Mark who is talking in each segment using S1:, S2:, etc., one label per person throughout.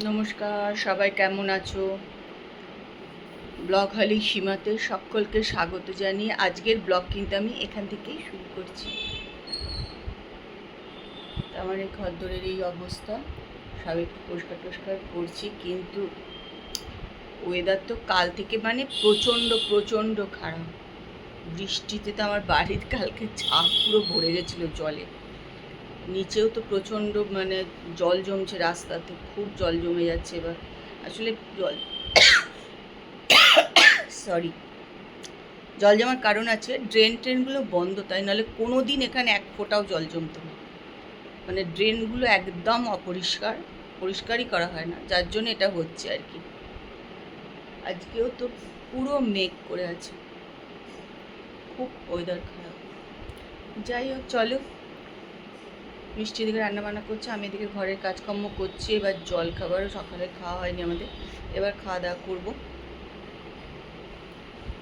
S1: নমস্কার, সবাই কেমন আছো? ব্লগ হলি সীমাতে সকলকে স্বাগত জানিয়ে আজকের ব্লগ কিন্তু আমি এখান থেকেই শুরু করছি। আমার এই ঘরদোরের এই অবস্থা, সব একটু পরিষ্কার টরিষ্কার করছি, কিন্তু ওয়েদার তো কাল থেকে মানে প্রচণ্ড প্রচণ্ড খারাপ। বৃষ্টিতে তো আমার বাড়ির কালকে ছাদ পুরো ভরে গেছিলো জলে। নিচেও তো প্রচণ্ড মানে জল জমছে, রাস্তাতে খুব জল জমে যাচ্ছে। এবার আসলে জল জমার কারণ আছে, ট্রেনগুলো বন্ধ, তাই নাহলে কোনো দিন এখানে এক ফোঁটাও জল জমতো না। মানে ড্রেনগুলো একদম অপরিষ্কার, পরিষ্কারই করা হয় না, যার জন্য এটা হচ্ছে আর কি। আজকেও তো পুরো মেঘ করে আছে, খুব ওয়েদার খারাপ। যাই হোক, চলো, মিষ্টি দিকে রান্নাবান্না করছে, আমি এদিকে ঘরের কাজকর্ম করছি। এবার জল খাবারও সকালে খাওয়া হয়নি আমাদের, এবার খাওয়া দাওয়া করবো।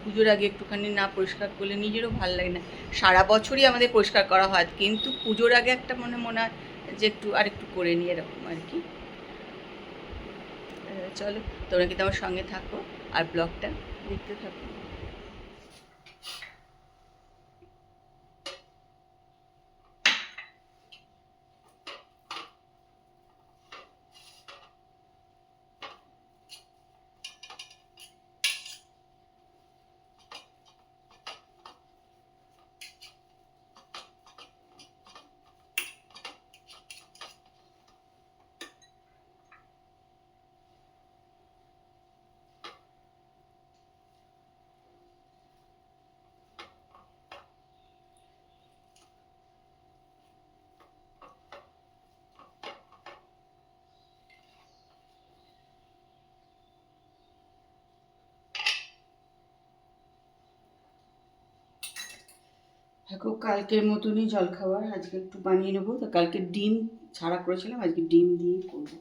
S1: পুজোর আগে একটুখানি না পরিষ্কার করলে নিজেরও ভালো লাগে না। সারা বছরই আমাদের পরিষ্কার করা হয়, কিন্তু পুজোর আগে একটা মনে হয় যে একটু আরেকটু করে নিয়ে, এরকম আর কি। চলো, তোমরা কিন্তু আমার সঙ্গে থাকো আর ব্লগটা দেখতে থাকো। দেখো, কালকের মতনই জলখাবার আজকে একটু বানিয়ে নেবো। তো কালকে ডিম ছাড়া করেছিলাম, আজকে ডিম দিয়ে করবো।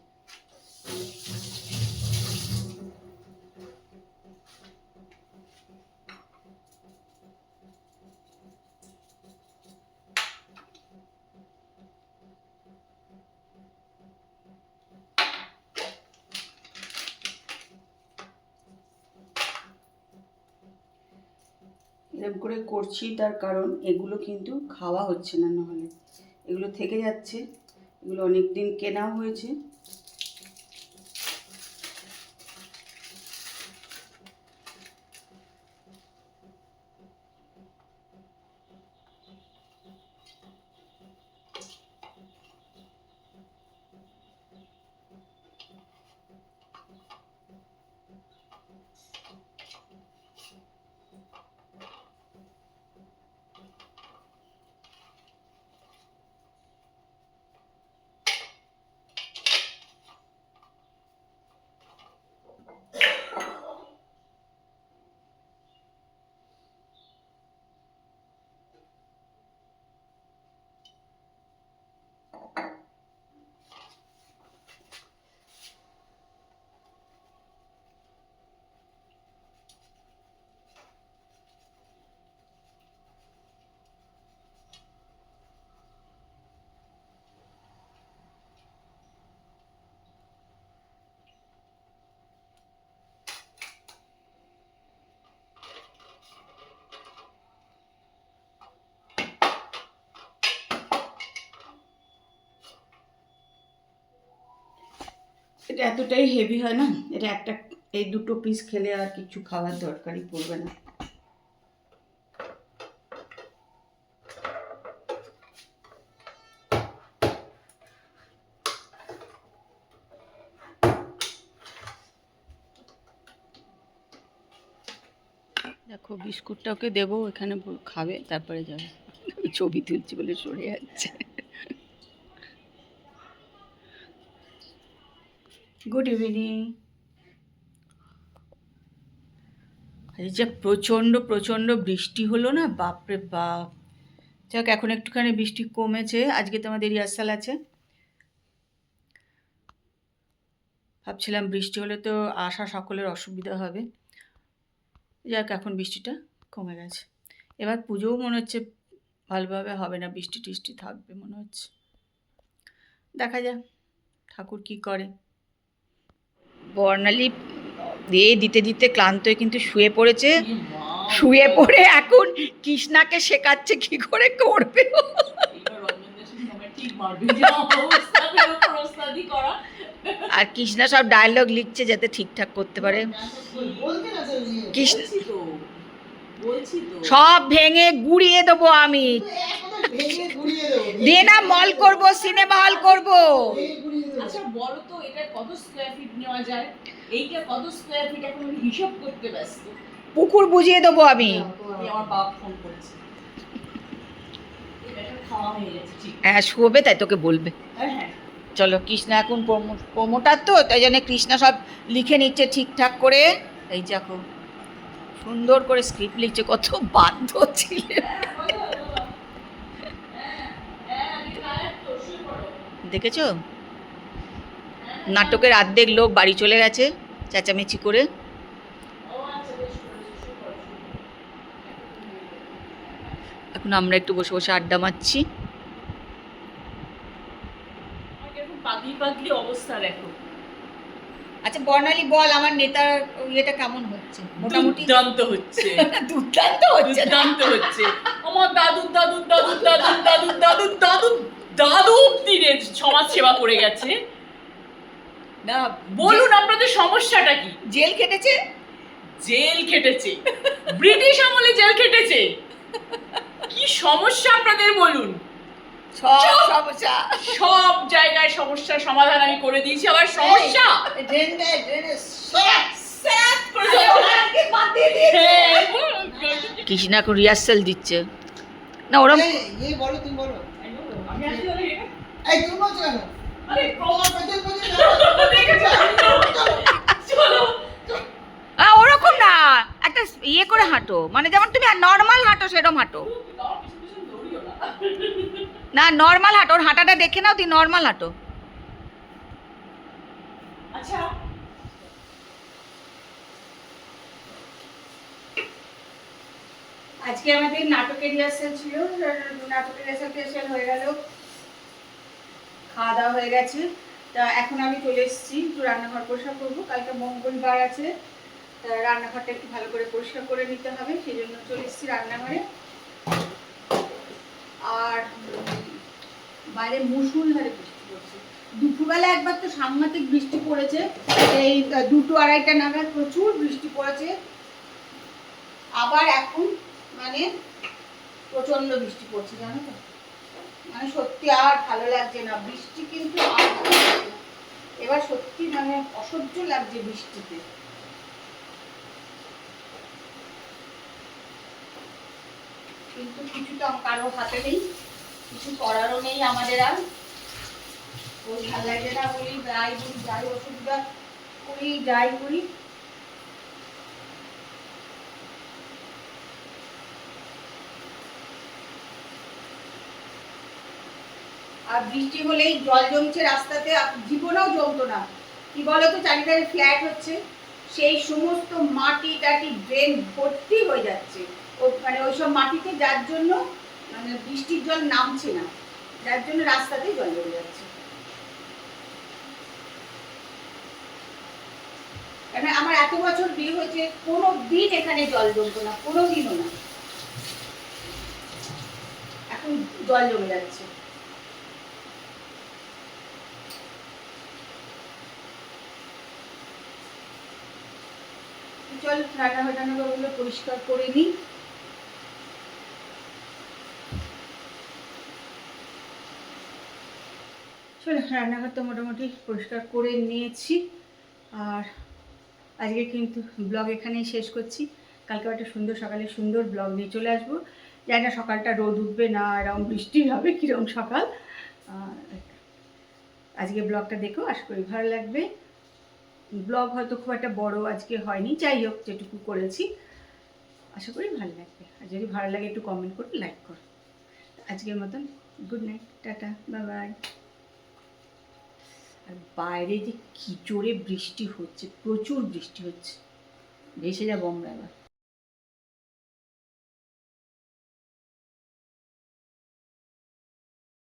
S1: এরকম করে করছি তার কারণ এগুলো কিন্তু খাওয়া হচ্ছে না, নাহলে এগুলো থেকে যাচ্ছে। এগুলো অনেক দিন কেনাও হয়েছে। এটা এতটাই হেভি হয় না, এটা একটা, এই দুটো পিস খেলে আর কিছু খাওয়ার দরকারই পড়বে না। দেখো, বিস্কুটটা ওকে দেবো, এখানে খাবে, তারপরে যাবে। ছবি তুলছি বলে সরে যাচ্ছে। Good evening. এই যে প্রচণ্ড প্রচণ্ড বৃষ্টি হলো না, বাপরে বাপ। যাক, এখন একটুখানি বৃষ্টি কমেছে। আজকে তো আমাদের রিহার্সাল আছে। ভাবছিলাম বৃষ্টি হলে তো আসা সকলের অসুবিধা হবে। যাক, এখন বৃষ্টিটা কমে গেছে। এবার পুজোও মনে হচ্ছে ভালোভাবে হবে না, বৃষ্টি টিষ্টি থাকবে মনে হচ্ছে। দেখা যাক ঠাকুর কি করে। বর্ণালী দিয়ে দিতে দিতে ক্লান্ত হয়ে কিন্তু শুয়ে পড়েছে। শুয়ে পড়ে এখন কৃষ্ণাকে শেখাচ্ছে কি করে করবে। আর কৃষ্ণা সব ডায়লগ লিখছে যাতে ঠিকঠাক করতে পারে। কৃষ্ণ সব ভেঙে গুড়িয়ে দেবো আমি। দে না, মল করব, সিনেমা হল করব।
S2: আচ্ছা বলো তো এটা কত স্কয়ার ফিট নেওয়া যায়? এইটা কত স্কয়ার ফিট এখন হিসাব করতে ব্যস্ত।
S1: পুকুর বুঝিয়ে দেবো আমি।
S2: আমার বাপ ফোন করেছে। এটা খাওয়া হয়ে গেছে ঠিক।
S1: হ্যাঁ শুবে তাই তোকে বলবে।
S2: হ্যাঁ
S1: চলো, কৃষ্ণা এখন প্রমোটার তো, তাই জন্য কৃষ্ণা সব লিখে নিচ্ছে ঠিকঠাক করে। এই দেখো সুন্দর করে স্ক্রিপ্ট লিখছে, কত বাধ্য ছিল। দেখেছো নাটকের অর্ধেক লোক বাড়ি চলে গেছে চেঁচামেচি করে। এখন আমরা একটু বসে বসে আড্ডা মারছি।
S2: পাগলি পাগলি অবস্থা দেখো।
S1: আচ্ছা বর্ণালী বল, আমার নেতার ইয়েটা কেমন হচ্ছে? মোটামুটি
S2: দুর্দান্ত হচ্ছে।
S1: দুর্দান্ত হচ্ছে,
S2: দুর্দান্ত হচ্ছে। আমার দাদু দাদু দাদু দাদু দাদু দাদু দাদু দাদু দিনের সমাজ সেবা করে গেছে।
S1: না
S2: বলুন আপনাদের সমস্যাটা কি?
S1: জেল খেটেছে।
S2: জেল খেটেছে, ব্রিটিশ আমলে জেল খেটেছে। কি সমস্যা আপনাদের বলুন?
S1: সব সমস্যা,
S2: সব জায়গায় সমস্যার সমাধান আমি করে দিয়েছি। আবার সমস্যা
S1: কৃষ্ণা এখন রিহার্সাল দিচ্ছে না ওরম।
S3: বলো তুমি বলো।
S1: ওরকম না, একটা ইয়ে করে হাঁটো, মানে যেমন তুমি নর্মাল হাঁটো সেরকম হাঁটো না, নর্মাল হাঁটো। ওর হাঁটাটা দেখে নাও, তুই নর্মাল হাঁটো।
S2: আচ্ছা
S1: আজকে আমাদের নাটকের রিহার্সাল ছিল, নাটকের রিহার্সাল হয়ে গেল, খাওয়া দাওয়া হয়ে গেছে। তা এখন আমি চলে এসেছি একটু রান্নাঘর পরিষ্কার করবো, কালকে মঙ্গলবার আছে, তা রান্নাঘরটা একটু ভালো করে পরিষ্কার করে নিতে হবে, সেই জন্য চলে এসেছি রান্নাঘরে। আর বাইরে মুষলধারে বৃষ্টি পড়ছে। দুপুরবেলা একবার তো সাংঘাতিক বৃষ্টি পড়েছে, এই 2-2-2:30টা নাগাদ প্রচুর বৃষ্টি পড়েছে। আবার এখন মানে প্রচন্ড বৃষ্টি পড়ছে, জানো তো, মানে সত্যি আর ভালো লাগছে না বৃষ্টি, কিন্তু আর ভালো লাগছে না এবার, সত্যি মানে অসহ্য লাগছে বৃষ্টিতে। কিন্তু কিছু তো কারো হাতে নেই, কিছু করারও নেই আমাদের আর। ওই ভালো লাগছে না বলি যাই বলি, যাই অসুবিধা করি যাই করি। আর বৃষ্টি হলেই জল জমছে রাস্তাতে, জীবনেও জমতো না। কি বলতো, চারিধারে ফ্ল্যাট হচ্ছে, সেই সমস্ত মাটি টাটি ড্রেন ভর্তি হয়ে যাচ্ছে, মানে ওইসব মাটিতে, যার জন্য মানে বৃষ্টির জল নামছে না, যার জন্য রাস্তাতেই জল জমে যাচ্ছে। কারণ আমার এত বছর বিয়ে হয়েছে, কোনো দিন এখানে জল জমতো না, কোনো দিনও না, এখন জল জমে যাচ্ছে। চল রান্নাঘরগুলো পরিষ্কার করে নিই। চল রান্নাঘর তো মোটামুটি পরিষ্কার করে নিয়েছি, আর আজকে কিন্তু ব্লগ এখানেই শেষ করছি। কালকে একটা সুন্দর সকালে সুন্দর ব্লগ নিয়ে চলে আসবো। জানি না সকালটা রোদ উঠবে না এরকম বৃষ্টি হবে, কীরকম সকাল। আজকে ব্লগটা দেখো, আশা করি ভালো লাগবে। ব্লগ হয়তো খুব একটা বড় আজকে হয়নি, যাই হোক যেটুকু করেছি আশা করি ভালো লাগবে। আর যদি ভালো লাগে একটু কমেন্ট করে লাইক করো। আজকের মতন good night, tata, bye bye. আর বাইরে যে কি জোরে বৃষ্টি হচ্ছে, প্রচুর বৃষ্টি হচ্ছে, ভেসে যাবো আমরা এবার।